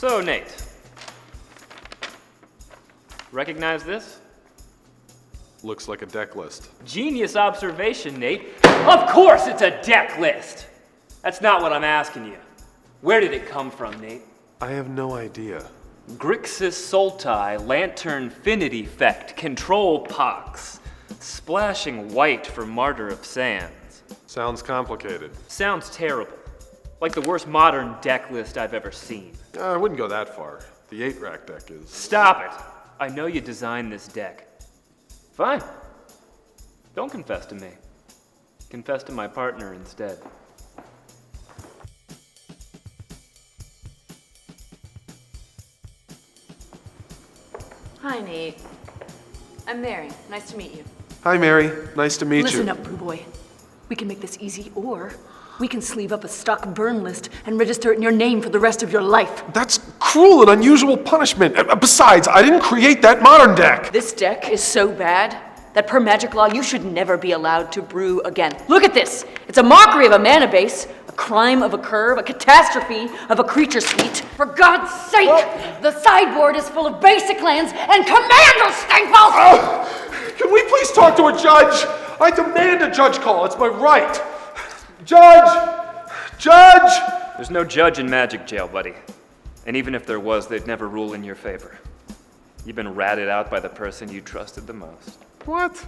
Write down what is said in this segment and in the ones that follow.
So, Nate. Recognize this? Looks like a deck list. Genius observation, Nate. Of course it's a deck list! That's not what I'm asking you. Where did it come from, Nate? I have no idea. Grixis Sultai, Lanternfinity Effect, Control Pox. Splashing white for Martyr of Sands. Sounds complicated. Sounds terrible. Like the worst modern deck list I've ever seen. I wouldn't go that far. The 8-rack deck is... Stop it! I know you designed this deck. Fine. Don't confess to me. Confess to my partner instead. Hi, Nate. I'm Mary. Nice to meet you. Hi, Mary. Nice to meet Listen you. up, Brew Boy. We can make this easy, or we can sleeve up a stock burn list and register it in your name for the rest of your life. That's cruel and unusual punishment. Besides, I didn't create that modern deck. This deck is so bad that per magic law, you should never be allowed to brew again. Look at this. It's a mockery of a mana base, a crime of a curve, a catastrophe of a creature's feat. For God's sake, the sideboard is full of basic lands and commander staples! Can we please talk to a judge? I demand a judge call. It's my right. Judge! Judge! There's no judge in Magic Jail, buddy. And even if there was, they'd never rule in your favor. You've been ratted out by the person you trusted the most. What?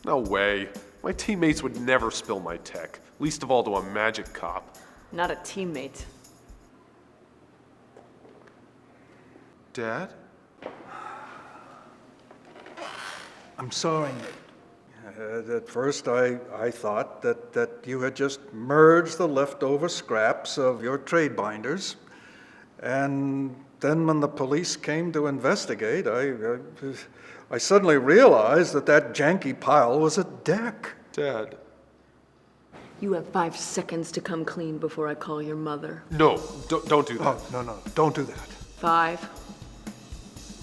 No way. My teammates would never spill my tech, least of all to a magic cop. Not a teammate. Dad? I'm sorry, Nate. At first, I thought that you had just merged the leftover scraps of your trade binders. And then when the police came to investigate, I suddenly realized that janky pile was a deck. Dad. You have 5 seconds to come clean before I call your mother. No, don't do that. Oh, no, don't do that. 5,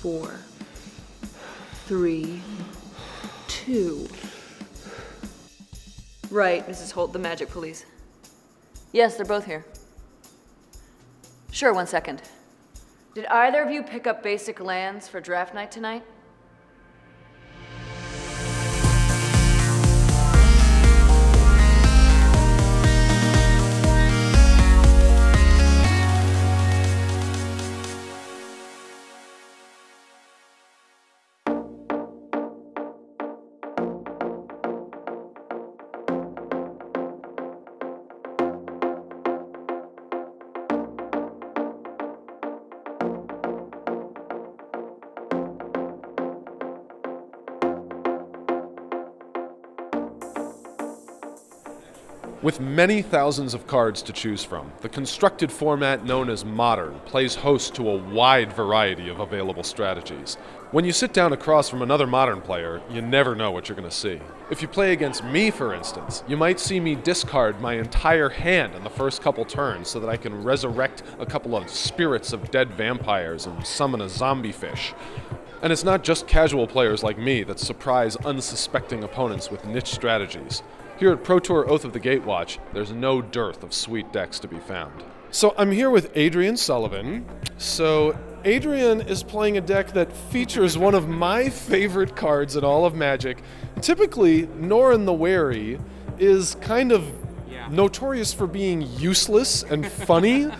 4, 3, 2. Right, Mrs. Holt, the magic police. Yes, they're both here. Sure, 1 second. Did either of you pick up basic lands for draft night tonight? With many thousands of cards to choose from, the constructed format known as Modern plays host to a wide variety of available strategies. When you sit down across from another Modern player, you never know what you're going to see. If you play against me, for instance, you might see me discard my entire hand in the first couple turns so that I can resurrect a couple of spirits of dead vampires and summon a zombie fish. And it's not just casual players like me that surprise unsuspecting opponents with niche strategies. Here at Pro Tour Oath of the Gatewatch, there's no dearth of sweet decks to be found. So I'm here with Adrian Sullivan. So Adrian is playing a deck that features one of my favorite cards in all of Magic. Typically, Norin the Wary is kind of notorious for being useless and funny,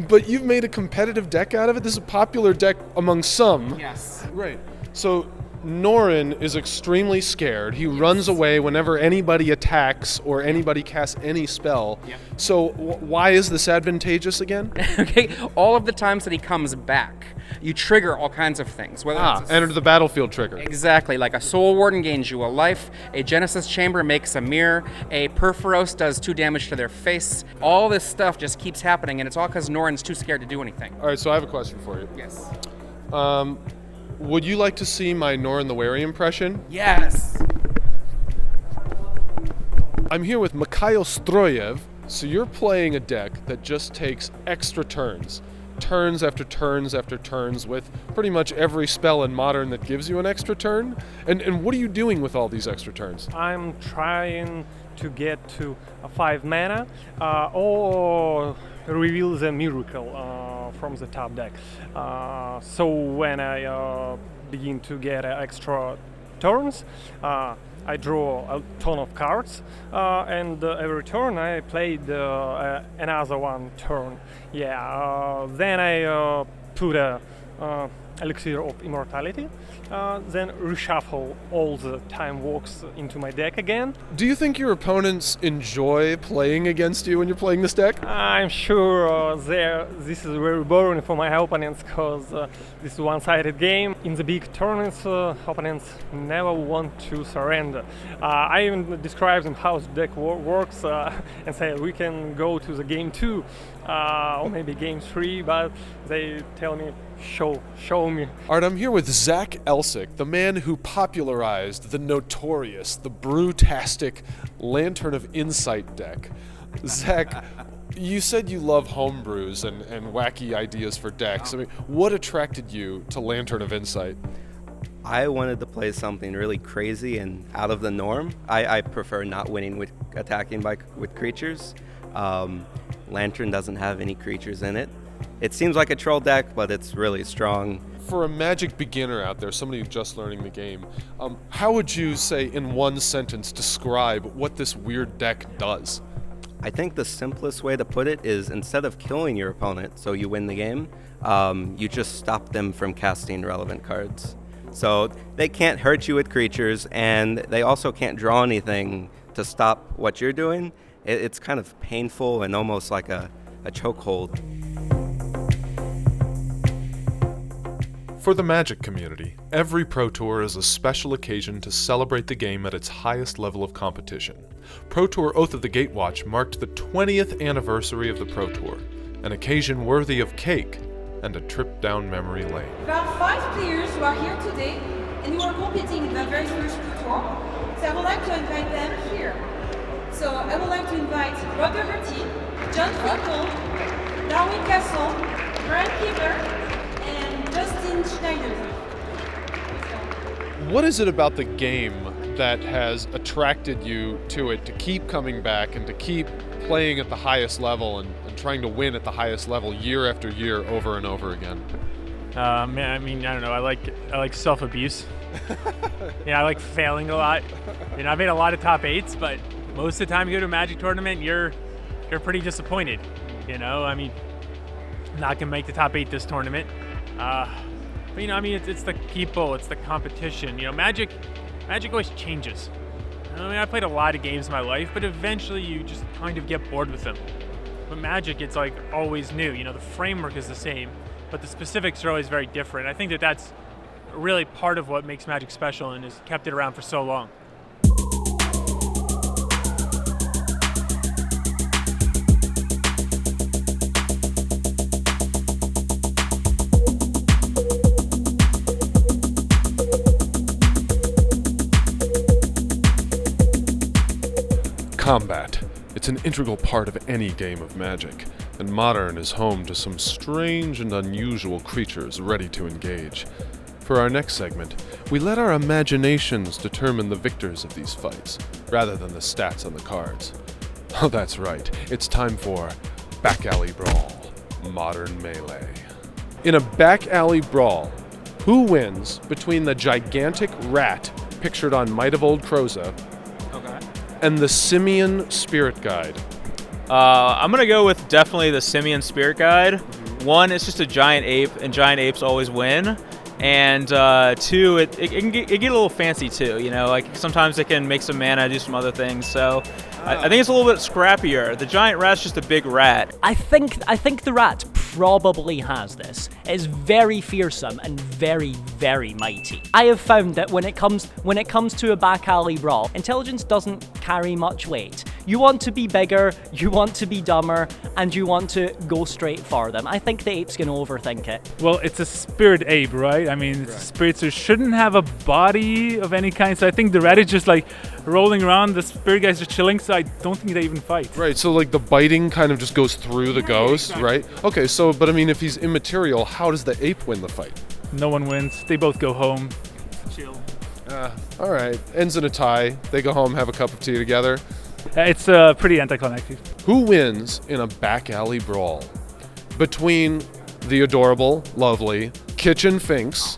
but you've made a competitive deck out of it. This is a popular deck among some. Yes. Right. So Norin is extremely scared. He runs away whenever anybody attacks or anybody casts any spell. Yep. So why is this advantageous again? Okay, all of the times that he comes back, you trigger all kinds of things. Whether it's Enter the battlefield trigger. Exactly, like a Soul Warden gains you a life, a Genesis Chamber makes a mirror, a Perforos does 2 damage to their face. All this stuff just keeps happening, and it's all because Norin's too scared to do anything. All right, so I have a question for you. Yes. Would you like to see my Norin the Wary impression? Yes! I'm here with Mikhail Stroyev. So you're playing a deck that just takes extra turns. Turns after turns after turns with pretty much every spell in Modern that gives you an extra turn. And what are you doing with all these extra turns? I'm trying to get to a 5 mana or reveal the miracle. from the top deck. So when I begin to get extra turns, I draw a ton of cards, and every turn I played another one turn. Then I put a elixir of immortality, then reshuffle all the time walks into my deck again. Do you think your opponents enjoy playing against you when you're playing this deck? I'm sure this is very boring for my opponents because this is a one-sided game. In the big tournaments, opponents never want to surrender. I even describe them how the deck works and say we can go to the game 2 or maybe game 3, but they tell me show me. Alright, I'm here with Zach Elsick, the man who popularized the notorious, the brutastic Lantern of Insight deck. Zach, you said you love homebrews and wacky ideas for decks. I mean, what attracted you to Lantern of Insight? I wanted to play something really crazy and out of the norm. I prefer not winning with attacking with creatures. Lantern doesn't have any creatures in it. It seems like a troll deck, but it's really strong. For a Magic beginner out there, somebody who's just learning the game, how would you say in one sentence describe what this weird deck does? I think the simplest way to put it is instead of killing your opponent so you win the game, you just stop them from casting relevant cards. So they can't hurt you with creatures, and they also can't draw anything to stop what you're doing. It's kind of painful and almost like a chokehold. For the Magic community, every Pro Tour is a special occasion to celebrate the game at its highest level of competition. Pro Tour Oath of the Gatewatch marked the 20th anniversary of the Pro Tour, an occasion worthy of cake and a trip down memory lane. There are 5 players who are here today and who are competing in the very first Pro Tour, so I would like to invite them here. So I would like to invite Rob Doherty, John Finkel, Darwin Castle, Brian Kieber, and Justin Schneider. What is it about the game that has attracted you to it to keep coming back and to keep playing at the highest level and trying to win at the highest level year after year over and over again? I mean, I don't know. I like self-abuse. I like failing a lot. I've made a lot of top 8s, but most of the time you go to a Magic tournament, you're pretty disappointed. I mean, I'm not gonna make the top 8 this tournament. But it's the people, it's the competition. Magic always changes. I played a lot of games in my life, but eventually you just kind of get bored with them. But Magic, it's like always new. The framework is the same, but the specifics are always very different. I think that's really part of what makes Magic special and has kept it around for so long. Combat. It's an integral part of any game of Magic, and Modern is home to some strange and unusual creatures ready to engage. For our next segment, we let our imaginations determine the victors of these fights, rather than the stats on the cards. Oh, that's right, it's time for Back Alley Brawl, Modern Melee. In a back alley brawl, who wins between the gigantic rat pictured on Might of Old Croza and the Simian Spirit Guide? I'm going to go with definitely the Simian Spirit Guide. One, it's just a giant ape, and giant apes always win. And 2, it can get a little fancy too, like sometimes it can make some mana, do some other things. So I think it's a little bit scrappier. The giant rat's just a big rat. I think the rat probably has this. It's very fearsome and very, very mighty. I have found that when it comes to a back alley brawl, intelligence doesn't carry much weight. You want to be bigger, you want to be dumber, and you want to go straight for them. I think the ape's gonna overthink it. Well, it's a spirit ape, right? I mean, it's a spirit, so it shouldn't have a body of any kind. So I think the rat is just like rolling around, the spirit guy's just chilling, so I don't think they even fight. Right, so like the biting kind of just goes through the ghost, exactly. Right? Okay, so, but I mean, if he's immaterial, how does the ape win the fight? No one wins. They both go home. Chill. All right, ends in a tie. They go home, have a cup of tea together. It's pretty anticlimactic. Who wins in a back alley brawl? Between the adorable, lovely Kitchen Finks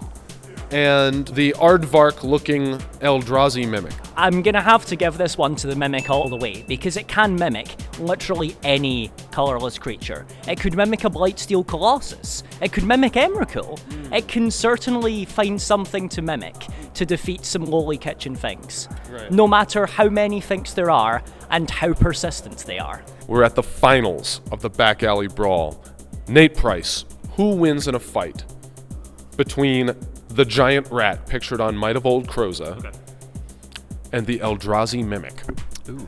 and the aardvark-looking Eldrazi Mimic. I'm gonna have to give this one to the Mimic all the way, because it can mimic literally any colorless creature. It could mimic a Blightsteel Colossus. It could mimic Emrakul. It can certainly find something to mimic to defeat some lowly Kitchen Finks. Right. No matter how many Finks there are and how persistent they are. We're at the finals of the Back Alley Brawl. Nate Price, who wins in a fight between the giant rat pictured on Might of Old Kroza and the Eldrazi Mimic? Ooh.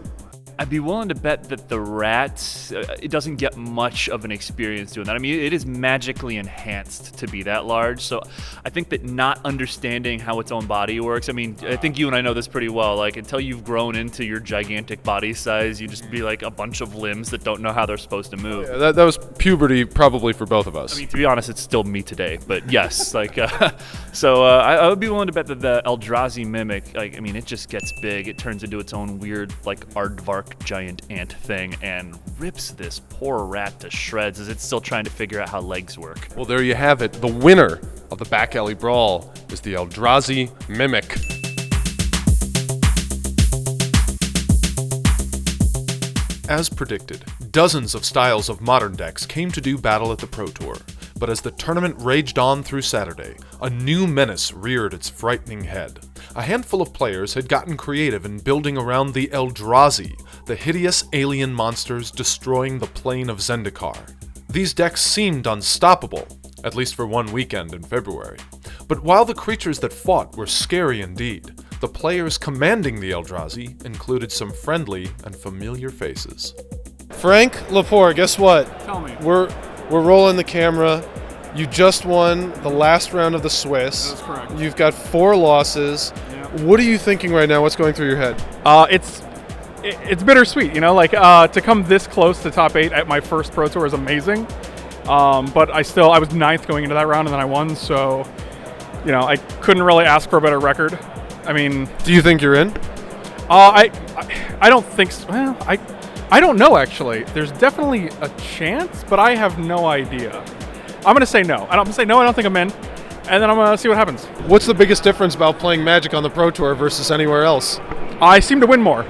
I'd be willing to bet that the rat, it doesn't get much of an experience doing that. I mean, it is magically enhanced to be that large, so I think that not understanding how its own body works, I mean, I think you and I know this pretty well, like, until you've grown into your gigantic body size, you just be like a bunch of limbs that don't know how they're supposed to move. Yeah, that was puberty probably for both of us. I mean, to be honest, it's still me today, but yes, like, I would be willing to bet that the Eldrazi Mimic, like, I mean, it just gets big, it turns into its own weird, like, aardvark giant ant thing and rips this poor rat to shreds as it's still trying to figure out how legs work. Well, there you have it. The winner of the Back Alley Brawl is the Eldrazi Mimic. As predicted, dozens of styles of Modern decks came to do battle at the Pro Tour, but as the tournament raged on through Saturday, a new menace reared its frightening head. A handful of players had gotten creative in building around the Eldrazi, the hideous alien monsters destroying the plane of Zendikar. These decks seemed unstoppable, at least for one weekend in February. But while the creatures that fought were scary indeed, the players commanding the Eldrazi included some friendly and familiar faces. Frank Lepore, guess what? Tell me. We're rolling the camera. You just won the last round of the Swiss. That's correct. You've got 4 losses. Yeah. What are you thinking right now? What's going through your head? It's bittersweet, you know, like to come this close to top 8 at my first Pro Tour is amazing. But I was 9th going into that round and then I won, so, you know, I couldn't really ask for a better record. I mean, do you think you're in? I don't think so. Well, I don't know actually. There's definitely a chance, but I have no idea. I'm gonna say no. I'm gonna say no. I don't think I'm in, and then I'm gonna see what happens. What's the biggest difference about playing Magic on the Pro Tour versus anywhere else? I seem to win more.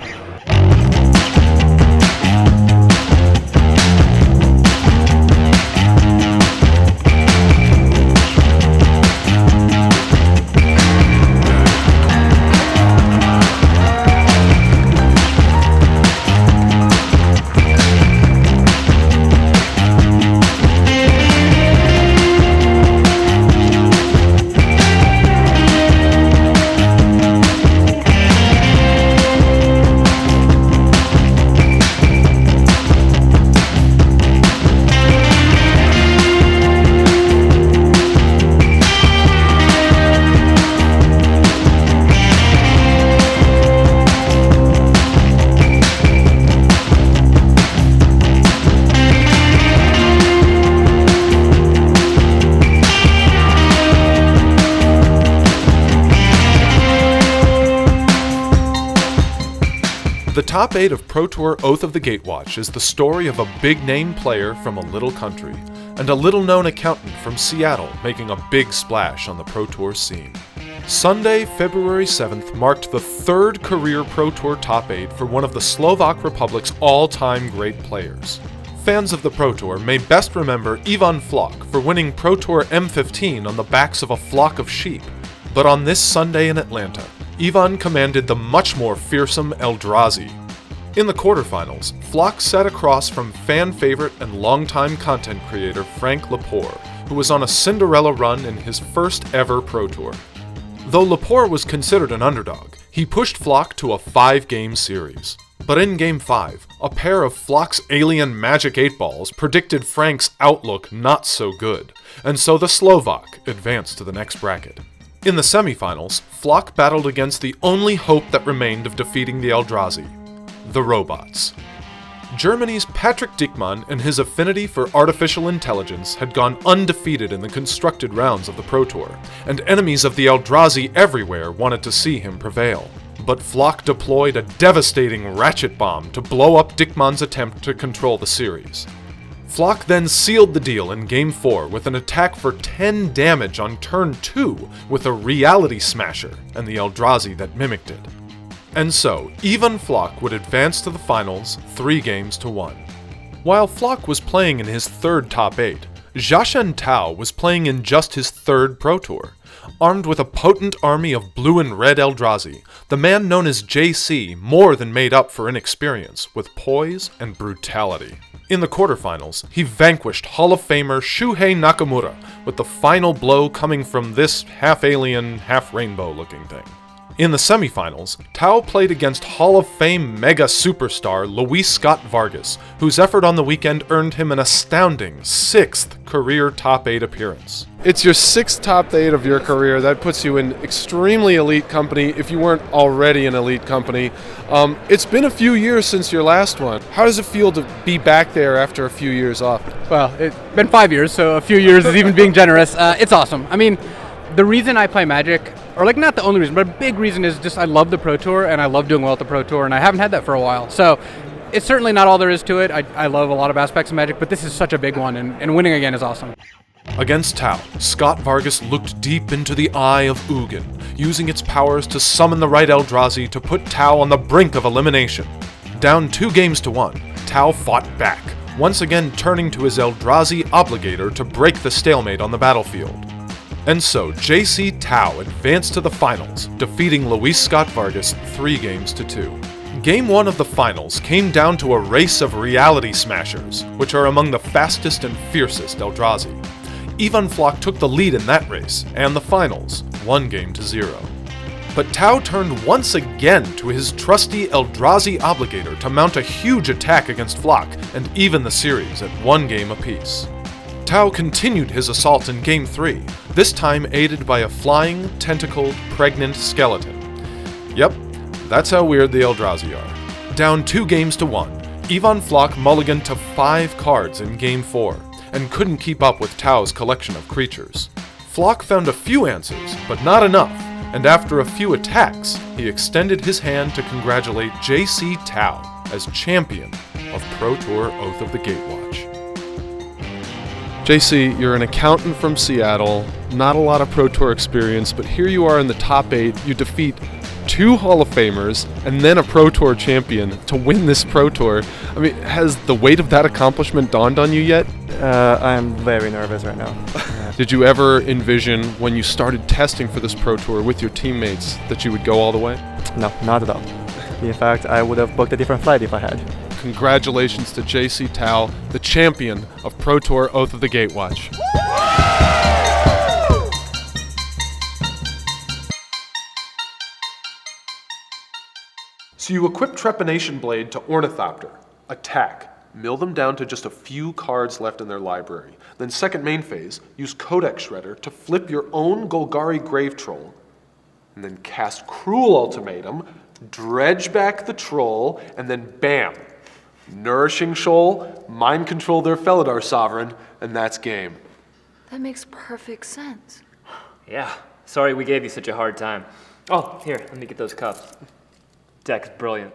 The top 8 of Pro Tour Oath of the Gatewatch is the story of a big-name player from a little country, and a little-known accountant from Seattle making a big splash on the Pro Tour scene. Sunday, February 7th marked the 3rd career Pro Tour top 8 for one of the Slovak Republic's all-time great players. Fans of the Pro Tour may best remember Ivan Floch for winning Pro Tour M15 on the backs of a flock of sheep, but on this Sunday in Atlanta, Ivan commanded the much more fearsome Eldrazi. In the quarterfinals, Floch sat across from fan favorite and longtime content creator Frank Lepore, who was on a Cinderella run in his first ever Pro Tour. Though Lepore was considered an underdog, he pushed Floch to a 5-game series. But in Game 5, a pair of Floch's alien magic 8-balls predicted Frank's outlook not so good, and so the Slovak advanced to the next bracket. In the semifinals, Floch battled against the only hope that remained of defeating the Eldrazi, the robots. Germany's Patrick Dickmann and his affinity for artificial intelligence had gone undefeated in the constructed rounds of the Pro Tour, and enemies of the Eldrazi everywhere wanted to see him prevail. But Floch deployed a devastating ratchet bomb to blow up Dickmann's attempt to control the series. Flock then sealed the deal in Game 4 with an attack for 10 damage on turn 2 with a Reality Smasher and the Eldrazi that mimicked it. And so, even Flock would advance to the finals 3-1. While Flock was playing in his third top 8, Jiashen Tao was playing in just his third Pro Tour. Armed with a potent army of blue and red Eldrazi, the man known as JC more than made up for inexperience with poise and brutality. In the quarterfinals, he vanquished Hall of Famer Shuhei Nakamura, with the final blow coming from this half-alien, half-rainbow-looking thing. In the semifinals, Tao played against Hall of Fame mega superstar Luis Scott Vargas, whose effort on the weekend earned him an astounding 6th career top 8 appearance. It's your 6th top 8 of your career. That puts you in extremely elite company if you weren't already an elite company. It's been a few years since your last one. How does it feel to be back there after a few years off? Well, it's been 5 years, so a few years is even being generous. It's awesome. I mean, the reason I play Magic, or like not the only reason, but a big reason is just I love the Pro Tour and I love doing well at the Pro Tour, and I haven't had that for a while. So it's certainly not all there is to it. I love a lot of aspects of Magic, but this is such a big one, and winning again is awesome. Against Tao, Scott Vargas looked deep into the eye of Ugin, using its powers to summon the right Eldrazi to put Tao on the brink of elimination. Down 2-1, Tao fought back, once again turning to his Eldrazi Obligator to break the stalemate on the battlefield. And so, JC Tao advanced to the finals, defeating Luis Scott Vargas 3-2. Game 1 of the finals came down to a race of Reality Smashers, which are among the fastest and fiercest Eldrazi. Ivan Flock took the lead in that race, and the finals, 1-0. But Tao turned once again to his trusty Eldrazi Obligator to mount a huge attack against Flock, and even the series at 1 game apiece. Tao continued his assault in Game 3, this time aided by a flying, tentacled, pregnant skeleton. Yep, that's how weird the Eldrazi are. Down 2-1, Ivan Flock mulliganed to 5 cards in Game 4, and couldn't keep up with Tao's collection of creatures. Flock found a few answers, but not enough, and after a few attacks, he extended his hand to congratulate JC Tao as champion of Pro Tour Oath of the Gatewatch. JC, you're an accountant from Seattle, not a lot of Pro Tour experience, but here you are in the top 8, you defeat 2 Hall of Famers, and then a Pro Tour champion to win this Pro Tour. I mean, has the weight of that accomplishment dawned on you yet? I'm very nervous right now. Did you ever envision, when you started testing for this Pro Tour with your teammates, that you would go all the way? No, not at all. In fact, I would have booked a different flight if I had. Congratulations to JC Tao, the champion of Pro Tour Oath of the Gatewatch. So you equip Trepanation Blade to Ornithopter. Attack. Mill them down to just a few cards left in their library. Then second main phase, use Codex Shredder to flip your own Golgari Grave Troll. And then cast Cruel Ultimatum, dredge back the troll, and then bam! Nourishing Shoal, mind control their Felidar Sovereign, and that's game. That makes perfect sense. Yeah, sorry we gave you such a hard time. Oh, here, let me get those cups. Deck's brilliant.